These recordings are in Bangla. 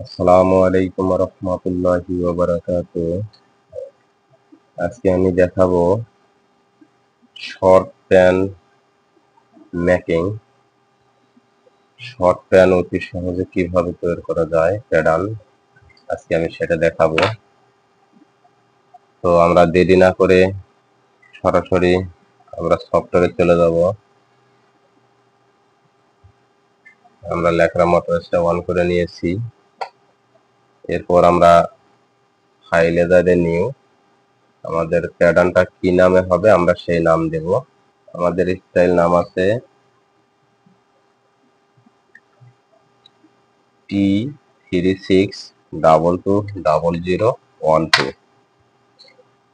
আসসালামু আলাইকুম রহমতুল্লাহি ওয়া বারাকাতুহু। আজকে আমি দেখাবো short pan making. Short pan অতি সহজে কিভাবে তৈরি করা যায় প্যাডাল, আজকে আমি সেটা দেখাবো। তো আমরা দেরি না করে সরাসরি আমরা সফটওয়্যারে চলে যাব। আমরা ল্যাকড়া মোটরসটা অন করে নিয়েছি। এরপর আমরা ফাইলে যাবে নিউ, আমাদের প্যাডালটা কি নামে হবে আমরা সেই নাম দেব। আমাদের স্টাইল নাম আছে T36220012।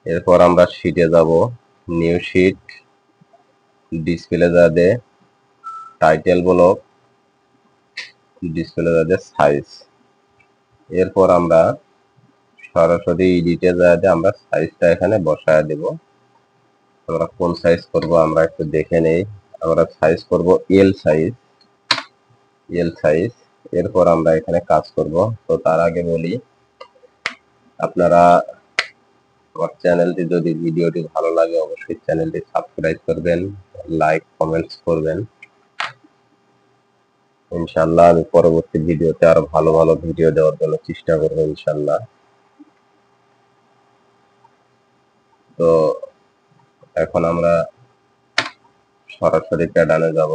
এরপর আমরা শিটে যাব, নিউ শিট, ডিসপ্লে যাবে টাইটেল ব্লক, ডিসপ্লে যাবে সাইজ। এরপর আমরা সরাসরি এডিটে যাবে আমরা সাইজটা এখানে বসায় দেব। আমরা কোন সাইজ করব আমরা একটু দেখে নেই। আমরা সাইজ করব এল সাইজ। এরপর আমরা এখানে কাজ করব। তো তার আগে বলি, আপনারা আমার চ্যানেলটি যদি ভিডিওটি ভালো লাগে অবশ্যই চ্যানেলটি সাবস্ক্রাইব করবেন, লাইক কমেন্টস করবেন। ইনশাআল্লাহ আমি পরবর্তী ভিডিওতে আরো ভালো ভালো ভিডিও দেওয়ার জন্য চেষ্টা করব ইনশাআল্লাহ। তো এখন আমরা সরাসরি প্যাডালে যাব।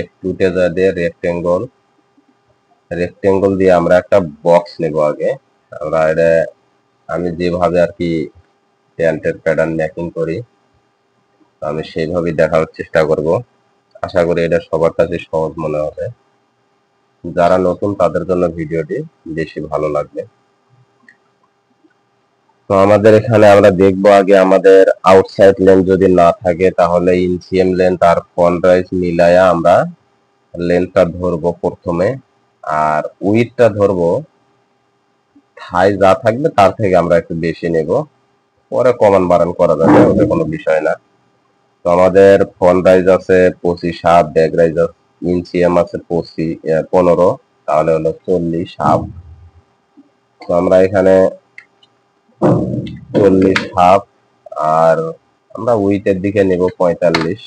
F2 যা দিয়ে রেক্টেঙ্গল দিয়ে আমরা একটা বক্স নেব আগে। আমরা এটা আমি যেভাবে আর কি প্যান্টের প্যাটার্ন মেকিং করি আমি সেইভাবেই দেখার চেষ্টা করব। আশা করি এটা সবার কাছে সহজ মনে হবে। যারা নতুন তাদের জন্য ভিডিওটি বেশি ভালো লাগবে। তো আমাদের এখানে আমরা দেখব আগে আমাদের আউটসাইড লেন্থ যদি না থাকে তাহলে ইনসিএম লেন্থ আর ফন্ট রাইজ মিলায়া আমরা লেন্থটা ধরবো প্রথমে, আর উইডথটা ধরবো থাই যা থাকবে তার থেকে আমরা একটু বেশি নেব, পরে কমান বাড়ান করা যাবে, ওটা কোনো বিষয় না। তো আমাদের ফন্ট রাইজ আছে 25.5, ব্যাক রাইজ আছে ইনসিএম আছে 15, তাহলে হলো 40.5। তো আমরা এখানে 40.5 আর আমরা উইথের দিকে নেব 45।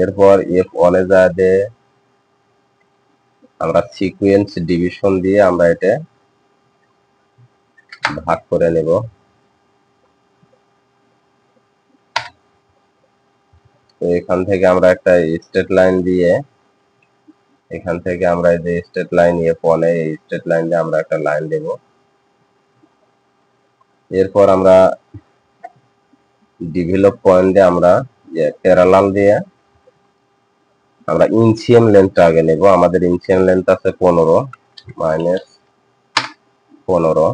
এরপর F1 এ যাবে আমরা সিকোয়েন্স ডিভিশন দিয়ে আমরা এটা ভাগ করে নেব। তো এখান থেকে আমরা একটা স্ট্রেট লাইন দিয়ে এখান থেকে আমরা এই যে স্ট্রেট লাইন F1 এ এই স্ট্রেট লাইন দিয়ে আমরা একটা লাইন দেব। এরপর আমরা ডেভেলপ পয়েন্টে আমরা যে প্যারালাল দিয়ে আমরা ইনসিএম লেন্থটা আগে নেব। আমাদের ইনসিএম লেন্থ আছে 15 -15,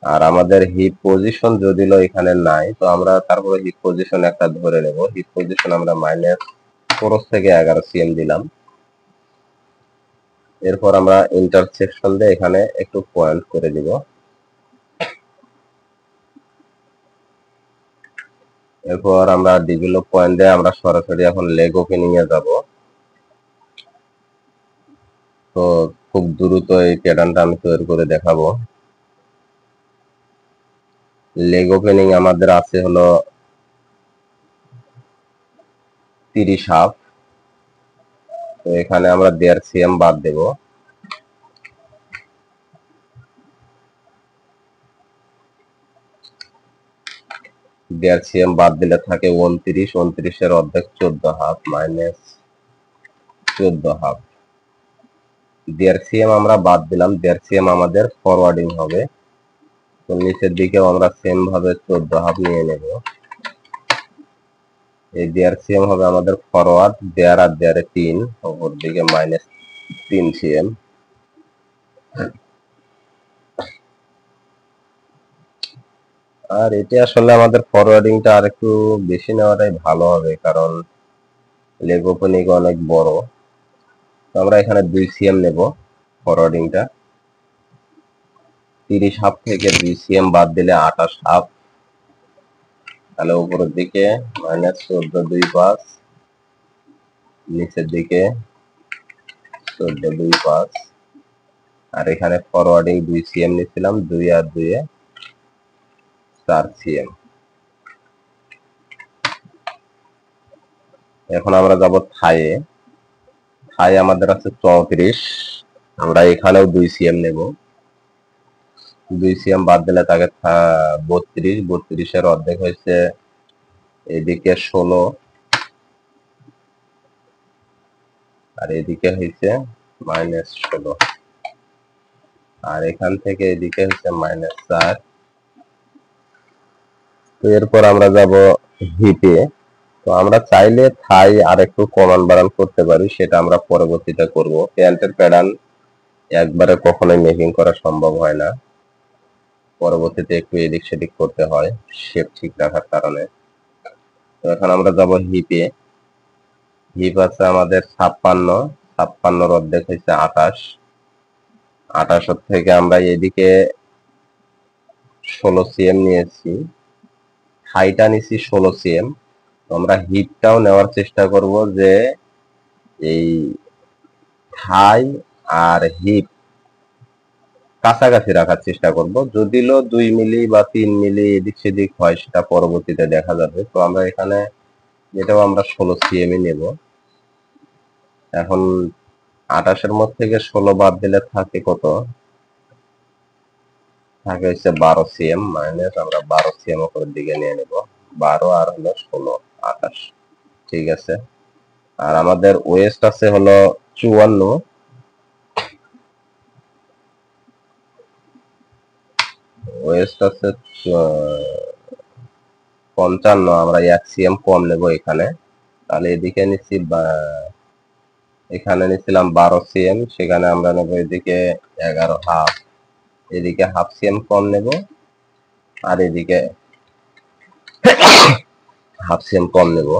আর আমাদের হিপ পজিশন যদিও এখানে নাই, তো আমরা তারপরে হিপ পজিশন একটা ধরে নেব। হিপ পজিশন আমরা -4 থেকে 11 সিএম দিলাম। এরপর আমরা ইন্টারসেকশন দিয়ে এখানে একটু পয়েন্ট করে দিব। এরপর আমরা ডেভেলপ পয়েন্টে আমরা সরাসরি এখন লেগ ওপেনিং এ যাব। তো খুব দ্রুত এই প্যাটার্নটা আমি তৈরি করে দেখাবো। লেগ ওপেনিং আমাদের আছে হলো 30.5। তো এখানে আমরা 1.5 সিএম বাদ দেব। দেড় সিএম বাদ দিলে থাকে 29, 29-এর অর্ধেক 14.5 -14.5। 1.5 সিএম আমরা বাদ দিলাম, 1.5 সিএম আমাদের ফরওয়ার্ডিং হবে। তো নিচের দিকেও আমরা সেম ভাবে 14.5 নিয়ে নেব। এই 1.5 সিএম হবে আমাদের ফরওয়ার্ড, 1.5 আর 1.5 3, অপর দিকে -3 সিএম। আর এটা আসলে আমাদের ফরওয়ার্ডিংটা আর একটু বেশি নেওয়াটাই ভালো হবে, কারণ লেগ ওপেনিং অনেক বড়। তো আমরা এখানে 2 সিএম নেব ফরওয়ার্ডিংটা। 30.5 থেকে 2 সিএম বাদ দিলে 28.5, তাহলে উপরের দিকে -14.25, নিচের দিকে 14 2 5 আর এখানে ফরওয়ার্ডিং 2 সিএম নিছিলাম, 2 আর 2 এ 4 সিএম। এখন আমরা যাব থাইয়ে। থাই আমাদের আছে 34, আমরা এখানেও 2 সিএম নেব। 2 সিএম বাদ দিলে থাকে 32, 32 এর অর্ধেক হয়েছে এদিকে 16 আর এদিকে হয়েছে -16 আর এখান থেকে এদিকে হচ্ছে -4। তো এরপর আমরা যাব হিটে। তো আমরা চাইলে থাই আর একটু কমান বাড়ান করতে পারি, সেটা আমরা পরবর্তীতে করব। প্যান্টের প্যাটার্ন একবারে কখনোই মেকিং করা সম্ভব হয় না, পরবর্তীতে একটু এদিক সেদিক করতে হয় শেপ ঠিক রাখার কারণে। তো এখন আমরা যাব হিপে। হিপ আছে আমাদের 56, 56 অর্ধেক হয়েছে 28, 28 থেকে আমরা এদিকে 16 সিএম নিয়েছি, হাইটা নিছি 16 সিএম। তো আমরা হিপটাও নেওয়ার চেষ্টা করব যে এই থাই আর হিপ কাছাকাছি রাখার চেষ্টা করব। যদিও 2 মিলি বা 3 মিলি এদিক সেদিক হয় সেটা পরবর্তীতে দেখা যাবে। তো আমরা এখানে এটাও আমরা 16 সিএম নেব। এখন 28 এর মধ্যে থেকে 16 বাদ দিলে থাকে কত? থাকে হচ্ছে 12 সিএম, মাইনাস আমরা 12 সিএম উপরের দিকে নিয়ে নেব। 12 আর হলো 16, 28। ঠিক আছে। আর আমাদের ওয়েস্ট আছে হলো 54, ওয়েস্ট আছে 55, আমরা 1 সিএম কম নেব এখানে। তাহলে এদিকে নিচ্ছি এখানে নিছিলাম 12 সিএম, সেখানে আমরা নেব এদিকে 11 হাফ, এদিকে হাফ সিএম কম নেব আর এদিকে হাফ সিএম কম নেব।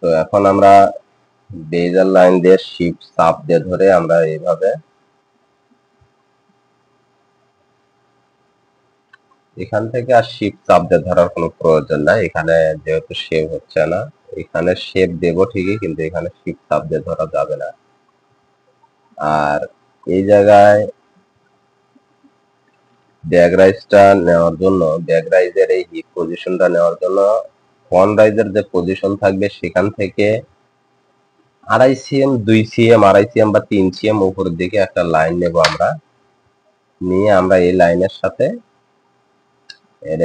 তো এখন আমরা বেজার লাইন দিয়ে শিফট চাপ দিয়ে ধরে আমরা এইভাবে এখান থেকে আর শিফট চাপ দিয়ে ধরার কোনো প্রয়োজন নাই, এখানে যেহেতু শেপ হচ্ছে না। এখানে শেপ দেব ঠিকই, কিন্তু এখানে শিফট চাপ দিয়ে ধরা যাবে না। আর এই জায়গায় ব্যাক রাইজটা নেওয়ার জন্য, ব্যাক রাইজের এই হিপ পজিশনটা নেওয়ার জন্য ফ্রন্ট রাইজের যে পজিশন থাকবে সেখান থেকে 2.5 সিএম, 2 সিএম, 2.5 সিএম বা 3 সিএম উপরের দিকে একটা লাইন নেব আমরা। নিয়ে আমরা এই লাইনের সাথে এর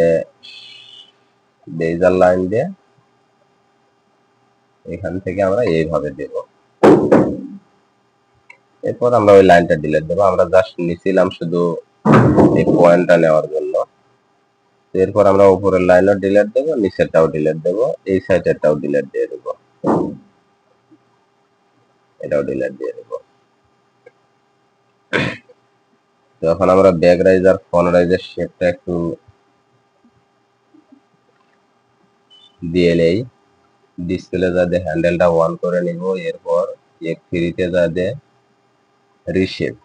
বেজার লাইন দিয়ে এখান থেকে আমরা এইভাবে দেব। এরপর আমরা ওই লাইনটা ডিলিট দেবো। আমরা জাস্ট নিছিলাম শুধু এই পয়েন্টটা নেওয়ার জন্য। এরপর আমরা উপরের লাইনও ডিলিট দেবো, নিচেরটাও ডিলিট দেবো, এই সাইডেরটাও ডিলিট দিয়ে দেবো, এটাও ডিলিট দিয়ে দেবো। তো এখন আমরা ব্যাক রাইজ আর ফ্রন্ট রাইজের শেপটা একটু দিয়ে নেই। ডিসপ্লে যাতে হ্যান্ডেলটা অন করে নিব, এরপর F3 তে যাতে রিশেপ।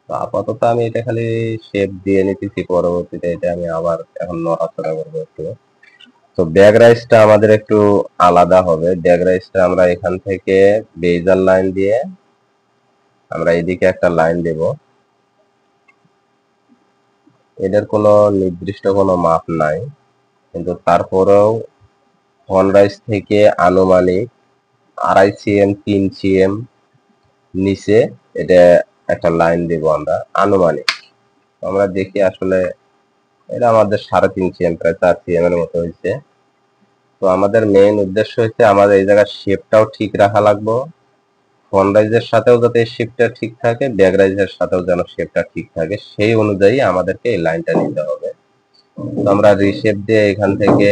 তো আপাতত আমি এটা খালি শেপ দিয়ে নিতেছি, পরবর্তীতে এটা আমি আবার এখন নড়াচড়া করবো একটু। তো ব্যাক রাইজটা আমাদের একটু আলাদা হবে। ব্যাক রাইজটা আমরা এখান থেকে বেজার লাইন দিয়ে আমরা এদিকে একটা লাইন দেব। এদের কোনো নির্দিষ্ট কোনো মাপ নাই, কিন্তু তারপরেও ফ্রন্ট রাইজ থেকে আনুমানিক 2.5 সিএম, 3 সিএম নিচে এটা একটা লাইন দেব আমরা আনুমানিক। আমরা দেখি আসলে এটা আমাদের 3.5 সিএম, প্রায় 4 সিএম এর মতো হয়েছে। তো আমাদের মেইন উদ্দেশ্য হচ্ছে আমাদের এই জায়গার শেপটাও ঠিক রাখা লাগবে, ফ্রন্ট রাইজের সাথেও যাতে শেপটা ঠিক থাকে, ব্যাক রাইজের সাথেও যেন শেপটা ঠিক থাকে, সেই অনুযায়ী আমাদেরকে এই লাইনটা নিতে হবে। তো আমরা রিশেপ দিয়ে এখান থেকে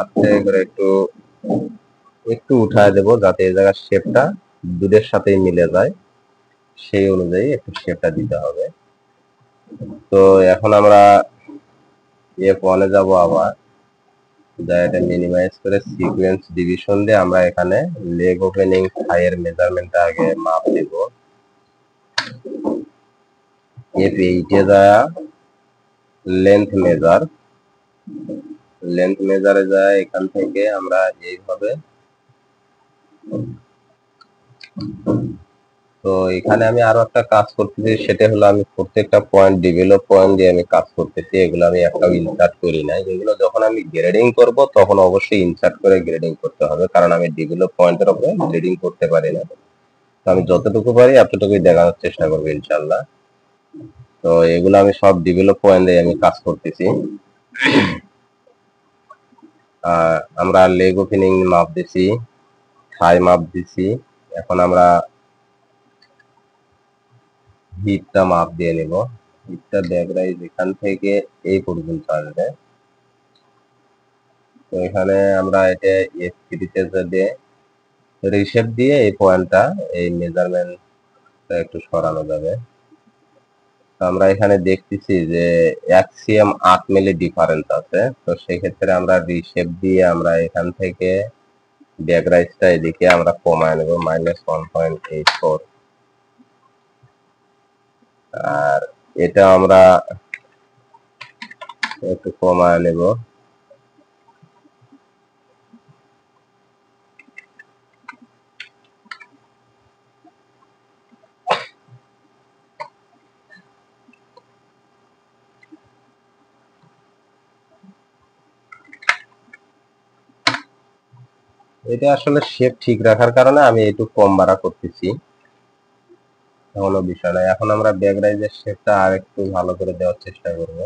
আস্তে করে একটু একটু উঠায় দেব, যাতে এই জায়গার শেপটা দুধের সাথেই মিলে যায়, সেই অনুযায়ী একটু শেপটা দিতে হবে। তো এখন আমরা F1 এ যাব আবার। যা এটা মিনিমাইজ করে সিকোয়েন্স ডিভিশন দিয়ে আমরা এখানে লেগ ওপেনিং থাইয়ের মেজারমেন্টটা আগে মাপ দেব। এইটে যায় লেন্থ মেজারে যায় এখান থেকে আমরা এইভাবে, তো এখানে আমি আরো একটা কাজ করতেছি, সেটা হলো আমি প্রত্যেকটা পয়েন্ট ডেভেলপ পয়েন্ট দিয়ে আমি কাজ করতেছি। এগুলো আমি একটাও ইনসার্ট করি না, এগুলো যখন আমি গ্রেডিং করব তখন অবশ্যই ইনসার্ট করে গ্রেডিং করতে হবে, কারণ আমি ডেভেলপ পয়েন্টের উপরে গ্রেডিং করতে পারি না। তো আমি যতটুকু পারি এতটুকুই দেখানোর চেষ্টা করবো ইনশাল্লাহ। তো এগুলো আমি সব ডেভেলপ পয়েন্ট দিয়ে আমি কাজ করতেছি। আমরা লেগ ওপেনিং মাপ দিছি, থাই মাপ দিছি, এখন আমরা হিপটা মাপ দিয়ে নিব। হিপটা ব্যাক রাইজ এখান থেকে এই পর্যন্ত আসবে। তো এখানে আমরা এটা F3 দিয়ে রিশেপ দিয়ে এই পয়েন্টটা, এই মেজারমেন্টটা একটু সরানো যাবে। তো আমরা এখানে দেখতেছি যে 1 cm 8 মিলি ডিফারেন্স আছে। তো সেক্ষেত্রে আমরা রিশেপ দিয়ে আমরা এখান থেকে ব্যাক রাইজটা এদিকে আমরা কমায় নেব -1.84, আর এটা আমরা একটু কমায় নেব। এটা আসলে শেপ ঠিক রাখার কারণে আমি একটু কম বাড়া করতেছি, কোনো বিষয় নাই। এখন আমরা ব্যাক রাইজের শেপটা আর একটু ভালো করে দেওয়ার চেষ্টা করব।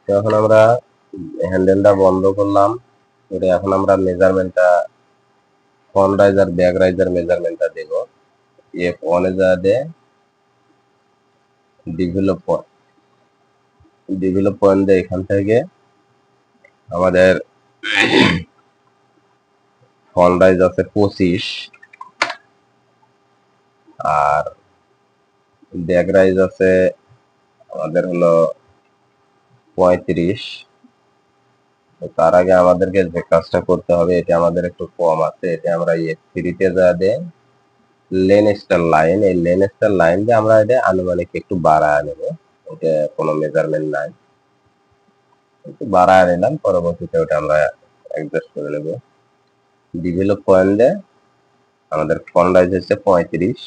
তো এখন আমরা হ্যান্ডেলটা বন্ধ করলাম, এটা এখন আমরা মেজারমেন্টটা ফ্রন্ট রাইজ আর ব্যাক রাইজের মেজারমেন্টটা দেব। F1 এ যা দে ডেভেলপ পয়েন্ট দিয়ে এখান থেকে আমাদের ফ্রন্ট রাইজ আছে 25 আর ব্যাক রাইজ আছে আমাদের হলো 35। তার আগে আমাদেরকে যে কাজটা করতে হবে, এটা আমাদের একটু কম আছে, এটা আমরা F3 যা দে লেনস্টার লাইন, এই লেনস্টার লাইন দিয়ে আমরা এটা আনুমানিক একটু বাড়ায় নেব। এটা কোনো মেজারমেন্ট নাই, একটু বাড়ায় নিলাম, পরবর্তীতে ওটা আমরা অ্যাডজাস্ট করে নেব। ডেভেলপ পয়েন্টে আমাদের ফ্রন্ট রাইজ হচ্ছে 35।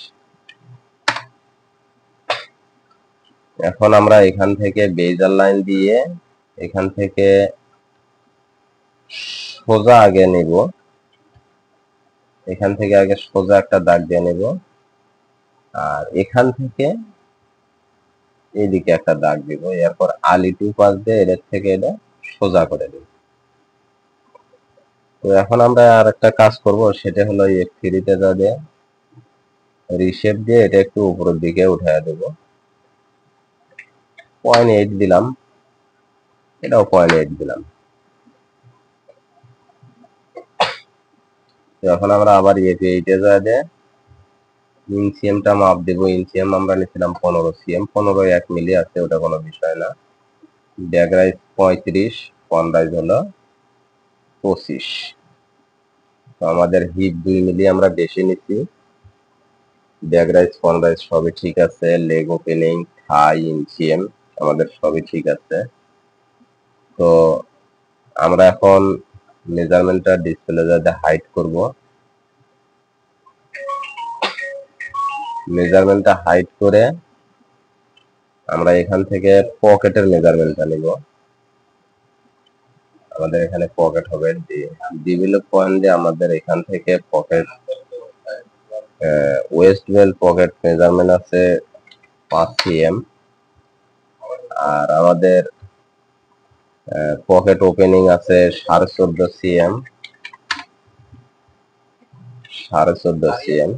এখন আমরা এখান থেকে বেজার লাইন দিয়ে এখান থেকে সোজা আগে নিব, এখান থেকে আগে সোজা একটা দাগ দিয়ে নেব, আর এখান থেকে এইদিকে একটা দাগ দিব, এরপর আলি2 পাশ দিয়ে এর থেকে এটা সোজা করে দেব। তো এখন আমরা আর একটা কাজ করব, সেটা হলো F3 যা দিয়ে রিশেপ দিয়ে এটা একটু উপরের দিকে উঠায় দেব। 0.8 দিলাম, এটাও 0.8 দিলাম। তো এখন আমরা আবার F8 যা দিয়ে ইনসিএমটা মাপ দেব। ইনসিএম আমরা নিয়েছিলাম 15 cm, 15 1 মিলি আছে, ওটা কোনো বিষয় না। ব্যাক রাইজ 35, ফ্রন্ট রাইজ হলো 25। তো আমাদের হিপ 2 মিলি আমরা বেশি নিচ্ছি। ব্যাক রাইজ ফ্রন্ট রাইজ সবই ঠিক আছে, লেগ ওপেনিং থাই ইনসিএম আমাদের সবই ঠিক আছে। তো আমরা এখন মেজারমেন্টটা ডিসপ্লে যাতে হাইড করব, মেজারমেন্টটা হাইড করে আমরা এখান থেকে পকেটের মেজারমেন্টটা নিব। আমাদের এখানে পকেট হবে ডেভেলপ পয়েন্ট দিয়ে আমাদের এখান থেকে pocket waist belt pocket measurement আছে 5 cm, আর আমাদের পকেট ওপেনিং আছে 14.5 cm, 14.5 সিএম।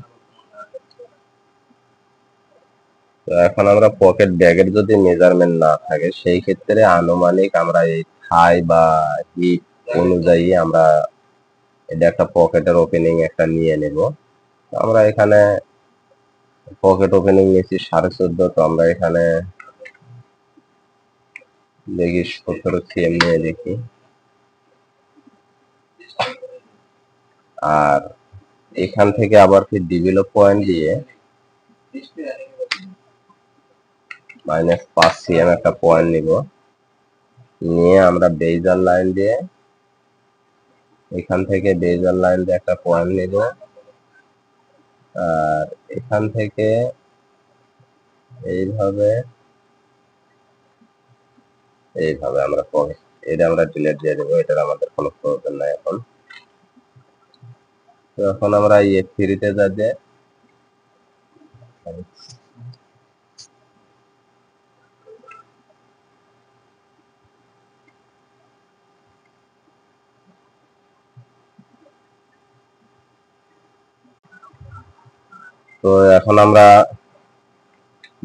তো এখন আমরা পকেট ব্যাগের যদি মেজারমেন্ট না থাকে সেই ক্ষেত্রে আনুমানিক আমরা এই থাই বা হিপ অনুযায়ী আমরা এটা একটা পকেটের ওপেনিং একটা নিয়ে নেব। আমরা এখানে পকেট ওপেনিং নিয়েছি 14.5, তো আমরা এখানে দেখি 17 সিএম নিয়ে দেখি। আর এখান থেকে আবার কি ডেভেলপ পয়েন্ট দিয়ে -5 সিএম একটা পয়েন্ট নিব, নিয়ে আমরা বেজার লাইন দিয়ে এখান থেকে বেজার লাইন দিয়ে একটা পয়েন্ট নিব, আর এখান থেকে এইভাবে আমরা পকেট এটা আমরা ডিলিট দিয়ে দেবো, এটার আমাদের কোনো প্রয়োজন নাই এখন। তো এখন আমরা F3 তে যাবে, তো এখন আমরা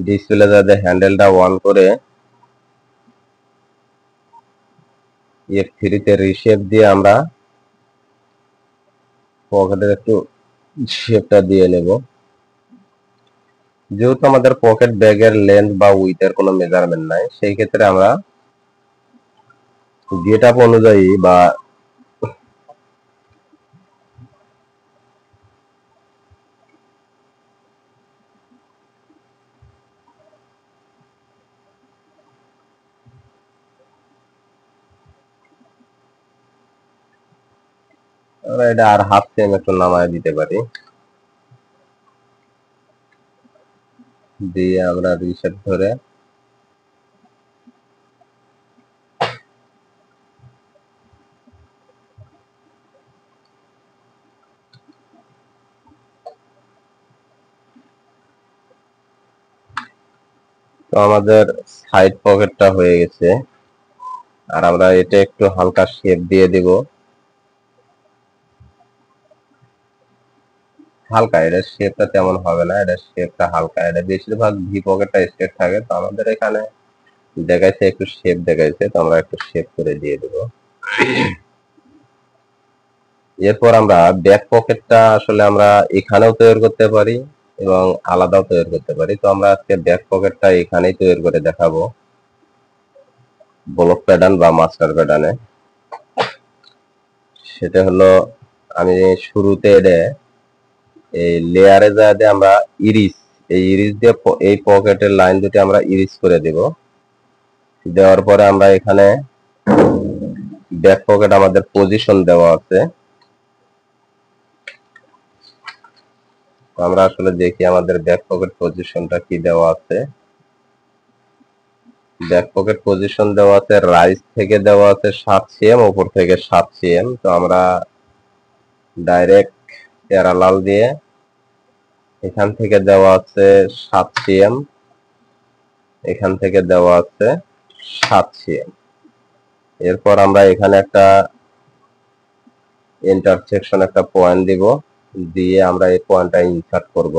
ডিসপ্লে যাতে হ্যান্ডেলটা অন করে F3 তে রিশেপ দিয়ে আমরা পকেটের একটু শেপটা দিয়ে নেব। যেহেতু আমাদের পকেট ব্যাগের লেন্থ বা উইথের কোনো মেজারমেন্ট নাই, সেই ক্ষেত্রে আমরা গেট আপ অনুযায়ী বা আমরা এটা আর হাফ সেম একটু নামায় দিতে পারি, দিয়ে আমরা রিসেট ধরে তো আমাদের সাইড পকেটটা হয়ে গেছে। আর আমরা এটা একটু হালকা শেপ দিয়ে দিব, হালকা, এটার শেপটা তেমন হবে না, এটার শেপটা হালকা, এটা বেশিরভাগ ভি পকেটটা স্ট্রেট থাকে, তো আমাদের এখানে দেখাইছে একটু শেপ দেখাইছে, তো আমরা একটু শেপ করে দিয়ে দেব। এরপর আমরা ব্যাক পকেটটা আসলে আমরা এখানেও তৈরি করতে পারি এবং আলাদাও তৈরি করতে পারি। তো আমরা আজকে ব্যাক পকেটটা এখানেই তৈরি করে দেখাবো, ব্লক প্যাটার্ন বা মাস্টার প্যাটার্নে। সেটা হলো আমি শুরুতে এই লেয়ারে যা দিয়ে আমরা ইরিস, এই ইরিস দিয়ে এই পকেটের লাইন দুটি আমরা ইরিস করে দেব। দেওয়ার পরে আমরা এখানে ব্যাক পকেট আমাদের পজিশন দেওয়া আছে, আমরা আসলে দেখি আমাদের ব্যাক পকেট পজিশনটা কি দেওয়া আছে। ব্যাক পকেট পজিশন দেওয়া আছে রাইট থেকে দেওয়া আছে 7 সিএম, উপর থেকে 7 সিএম। তো আমরা ডাইরেক্ট প্যারালাল দিয়ে এখান থেকে দেওয়া আছে 7 সিএম, এখান থেকে দেওয়া আছে 7 সিএম। এরপর আমরা এখানে একটা ইন্টারসেকশন একটা পয়েন্ট দিব, দিয়ে আমরা এই পয়েন্টটা ইনসার্ট করব।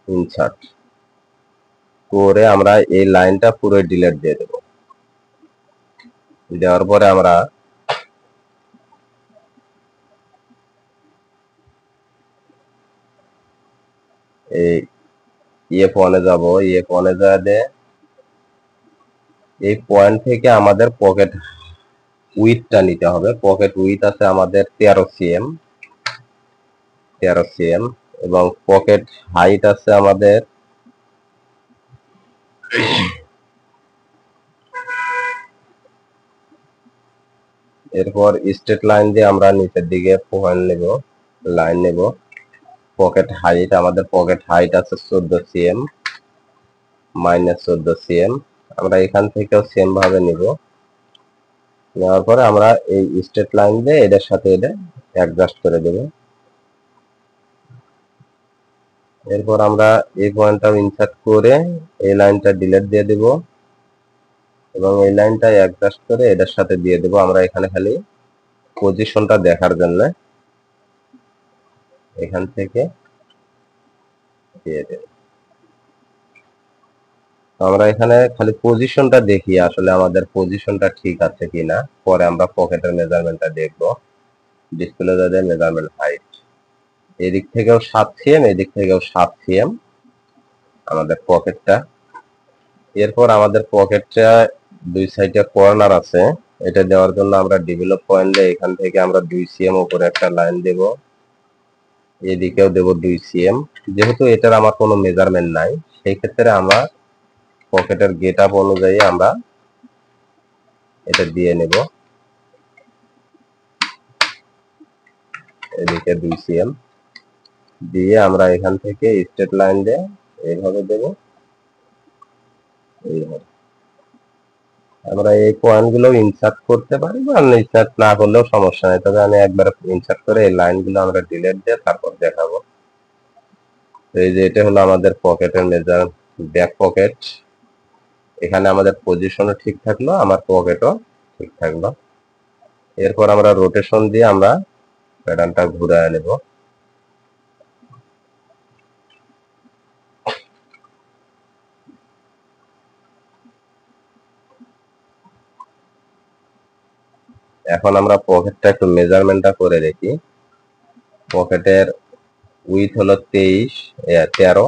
ইনসার্ট করে আমরা এই লাইনটা পুরো ডিলিট দিয়ে দেব। দেওয়ার পরে আমরা এই F1 এ যাব, F1 এ যাবে, এই পয়েন্ট থেকে আমাদের পকেট উইথটা নিতে হবে। পকেট উইথ আছে আমাদের 13 সিএম, 13 সিএম, এবং পকেট হাইট আছে আমাদের এরপর স্ট্রেট লাইন দিয়ে আমরা নিচের দিকে পয়েন্ট নেব, লাইন নেব। পকেট হাইট আমাদের পকেট হাইট আছে 14 সিএম, -14 সিএম। আমরা এখান থেকেও সেম ভাবে নিব, নেওয়ার পরে আমরা এই স্ট্রেট লাইন দিয়ে এটার সাথে এটা অ্যাডজাস্ট করে দেব। এরপর আমরা এই পয়েন্টটাও ইনসার্ট করে এই লাইনটা ডিলিট দিয়ে দেব এবং এই লাইনটা অ্যাডজাস্ট করে এটার সাথে দিয়ে দেব। আমরা এখানে খালি পজিশনটা দেখার জন্য এখান থেকে দিয়ে দেব। আমরা এখানে খালি পজিশনটা দেখি আসলে আমাদের পজিশনটা ঠিক আছে কিনা, পরে আমরা পকেটের মেজারমেন্টটা দেখব। ডিসপ্লে যাবে মেজারমেন্ট হাইট, এদিক থেকেও 7 সিএম, এদিক থেকেও 7 সিএম আমাদের পকেটটা। এরপর আমাদের পকেটটা দুই সাইডে কর্নার আছে, এটা দেওয়ার জন্য আমরা ডেভেলপ পয়েন্টে এখান থেকে আমরা 2 সিএম উপরে একটা লাইন দেব, এদিকেও দেব 2 সিএম। যেহেতু এটার আমার কোনো মেজারমেন্ট নাই, সেই ক্ষেত্রে আমরা পকেটের গেট আপ অনুযায়ী আমরা এটা দিয়ে নেব। এদিকে 2 সিএম দিয়ে আমরা এখান থেকে স্ট্রেট লাইন দিয়ে এইভাবে দেব। এইভাবে আমরা এই পয়েন্টগুলো ইনসার্ট করতে পারি, বা ইনসার্ট না করলেও সমস্যা নেই, তবে আমি একবার ইনসার্ট করে এই লাইনগুলো আমরা ডিলিট দিয়ে তারপর দেখাবো। তো এই যে এটা হলো আমাদের পকেটের মেজার, ব্যাক পকেট। এখানে আমাদের পজিশনও ঠিক থাকলো, আমার পকেটও ঠিক থাকলো। এরপর আমরা রোটেশন দিয়ে আমরা প্যাটার্নটা ঘুরায় নেব। এখন আমরা পকেটটা একটু মেজারমেন্টটা করে দেখি। পকেটের উইথ হলো 13,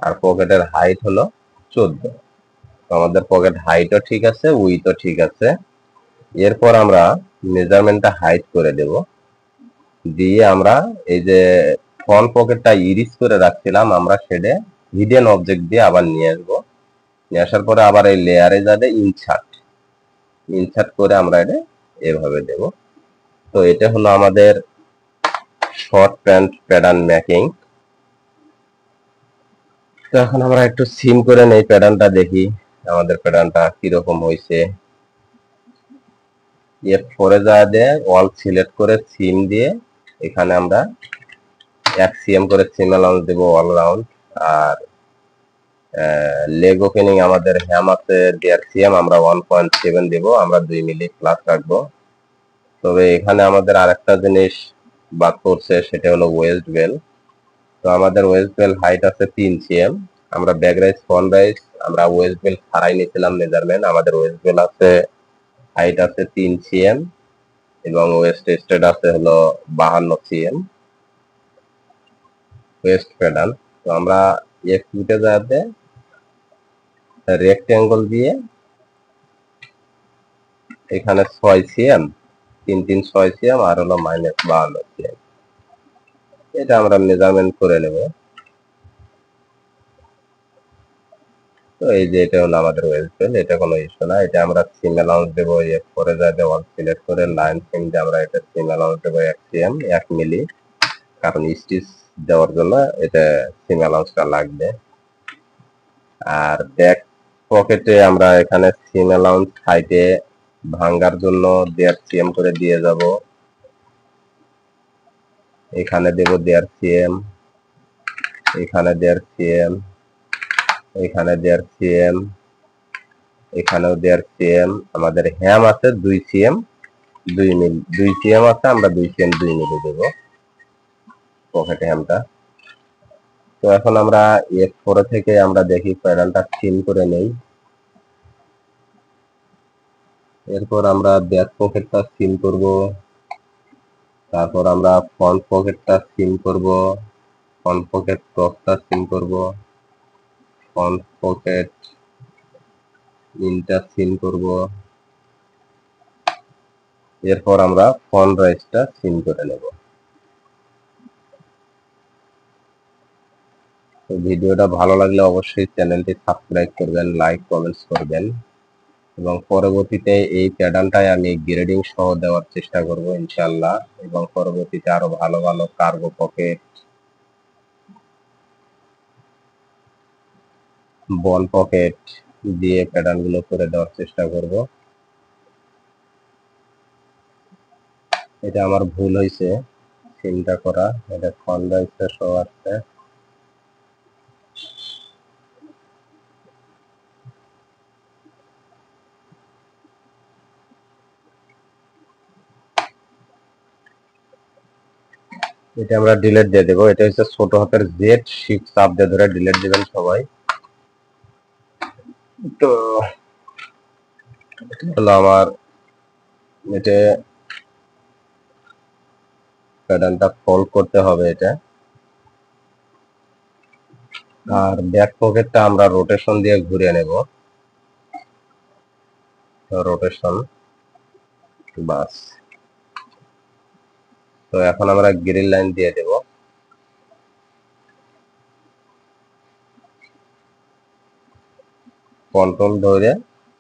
আর পকেটের হাইট হলো 14। আমাদের পকেট হাইটও ঠিক আছে, উইথও ঠিক আছে। এরপর আমরা মেজারমেন্টটা হাইট করে দেব, দিয়ে আমরা এই যে ফ্রন্ট পকেটটা ইরিজ করে রাখছিলাম আমরা শেডে, হিডেন অবজেক্ট দিয়ে আবার নিয়ে আসবো। নিয়ে আসার পরে আবার এই লেয়ারে যাবে ইনসার্ট, ইনসার্ট করে আমরা এটা এভাবে দেব। তো এটা হলো আমাদের শর্ট প্যান্ট প্যাটার্ন মেকিং। তো এখন আমরা একটু সিম করে নেই, প্যাটার্নটা দেখি আমাদের প্যাটার্নটা কিরকম হয়েছে। F4 এ যা দিয়ে অল সিলেক্ট করে সিম দিয়ে এখানে আমরা 1 সিএম করে সিম অ্যালাউন্স দেব অল রাউন্ড। আর লেগ ওপেনিং আমাদের হ্যাম আছে 1.5 সিএম, আমরা 1.7 দেব, আমরা 2 মিলি প্লাস রাখবো। তবে এখানে আমাদের আরেকটা জিনিস বাদ পড়ছে, সেটা হলো ওয়েস্ট বেল। তো আমাদের ওয়েস্ট বেল হাইট আছে 3 সিএম, আমরা ব্যাক রাইজ ফ্রন্ট রাইজ আমরা ওয়েস্ট বেল ছাড়াই নিয়েছিলাম মেজারমেন্ট। আমাদের ওয়েস্ট বেল আছে, হাইট আছে 3 সিএম, এবং ওয়েস্ট স্টেট আছে হলো 52 সিএম ওয়েস্ট প্যাটার্ন। তো আমরা এক ফুটে যাতে রেক্টেঙ্গল দিয়ে এখানে 6 সিএম, 3 3 6 সিএম, আর হলো -52 সিএম, এটা আমরা মেজারমেন্ট করে নেব। তো এই যে এটা হলো আমাদের ওয়েস্ট বেল, এটা কোনো ইস্যু না। এটা আমরা সিম অ্যালাউন্স দেবো F4 এ যাতে ওয়াল সিলেক্ট করে লাইন সিম দিয়ে আমরা এটা সিম অ্যালাউন্স দেবো 1 সিএম 1 মিলি, কারণ স্টিচ দেওয়ার জন্য এটা সিম অ্যালাউন্সটা লাগবে। আর ব্যাক পকেটে আমরা এখানে সিম অ্যালাউন্স হাইটে ভাঙ্গার জন্য 1.5 সিএম করে দিয়ে যাব। এখানে দেব 1.5 সিএম, এখানে 1.5 সিএম, এখানে 1.5 সিএম, এখানেও 1.5 সিএম। আমাদের হ্যাম আছে 2 সিএম 2 মিলি, 2 সিএম আছে, আমরা 2 সিএম 2 মিলি দেব পকেট হ্যামটা। তো এখন আমরা F4 থেকে আমরা দেখি প্যানেলটা সিম করে নেই। এরপর আমরা ব্যাক পকেটটা সিম করব, তারপর আমরা ফ্রন্ট পকেটটা সিম করব, ফ্রন্ট পকেট টপটা সিম করব, ফ্রন্ট পকেট ইনটা সিম করব। এরপর আমরা ফ্রন্ট রাইজটা সিম করে নেব। তো ভিডিওটা ভালো লাগলে অবশ্যই চ্যানেলটি সাবস্ক্রাইব করবেন, লাইক কমেন্টস করবেন, এবং পরবর্তীতে এই প্যাটার্নটাই আমি গ্রেডিং সহ দেওয়ার চেষ্টা করব ইনশাআল্লাহ। এবং পরবর্তীতে আরো ভালো ভালো কার্গো পকেট, বল পকেট দিয়ে প্যাটার্ন গুলো করে দেওয়ার চেষ্টা করব। এটা আমার ভুল হয়েছে সিমটা করা, এটা ফ্রন্ট রাইজটা সহ আসছে। এটা আমরা ডিলিট দিয়ে দেবো। এটা হচ্ছে ছোট হাতের জেড, শিফট চাপ দিয়ে ধরে ডিলিট দিবেন সবাই। তো হলো আমার এটা প্যাটার্নটা ফোল্ড করতে হবে এটা। আর ব্যাক পকেটটা আমরা রোটেশন দিয়ে ঘুরিয়ে নেব। রোটেশন, বাস। তো এখন আমরা গ্রিন লাইন দিয়ে দেব। কন্ট্রোল ধরে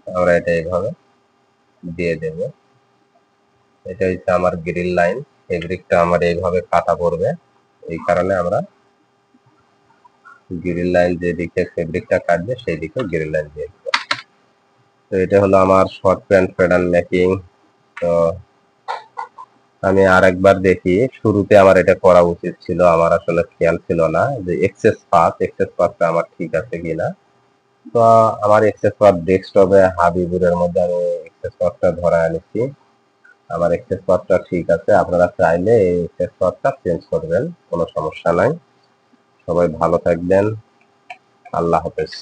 আমরা এটা এইভাবে দিয়ে দেব। এটা হচ্ছে আমার গ্রিন লাইন। ফেব্রিকটা আমার এইভাবে কাটা পড়বে, এই কারণে আমরা গ্রিন লাইন যেদিকে ফেব্রিকটা কাটবে সেই দিকে গ্রিন লাইন দিয়ে দেব। তো এটা হলো আমার শর্ট প্যান্ট প্যাটার্ন মেকিং। তো আমি আরেকবার দেখি, শুরুতে আমার এটা করা উচিত ছিল, আমার আসলে খেয়াল ছিল না যে এক্সেস পাথটা আমার ঠিক আছে কিনা। তো আমার এক্সেস পাথ ডেস্কটপে হাবিবুরের মধ্যে আমি এক্সেস পাথটা ধরে আনিছি। আমার এক্সেস পাথটা ঠিক আছে, আপনারা চাইলে এই এক্সেস পাথটা চেঞ্জ করবেন, কোনো সমস্যা নাই। সবাই ভালো থাকবেন, আল্লাহ হাফেজ।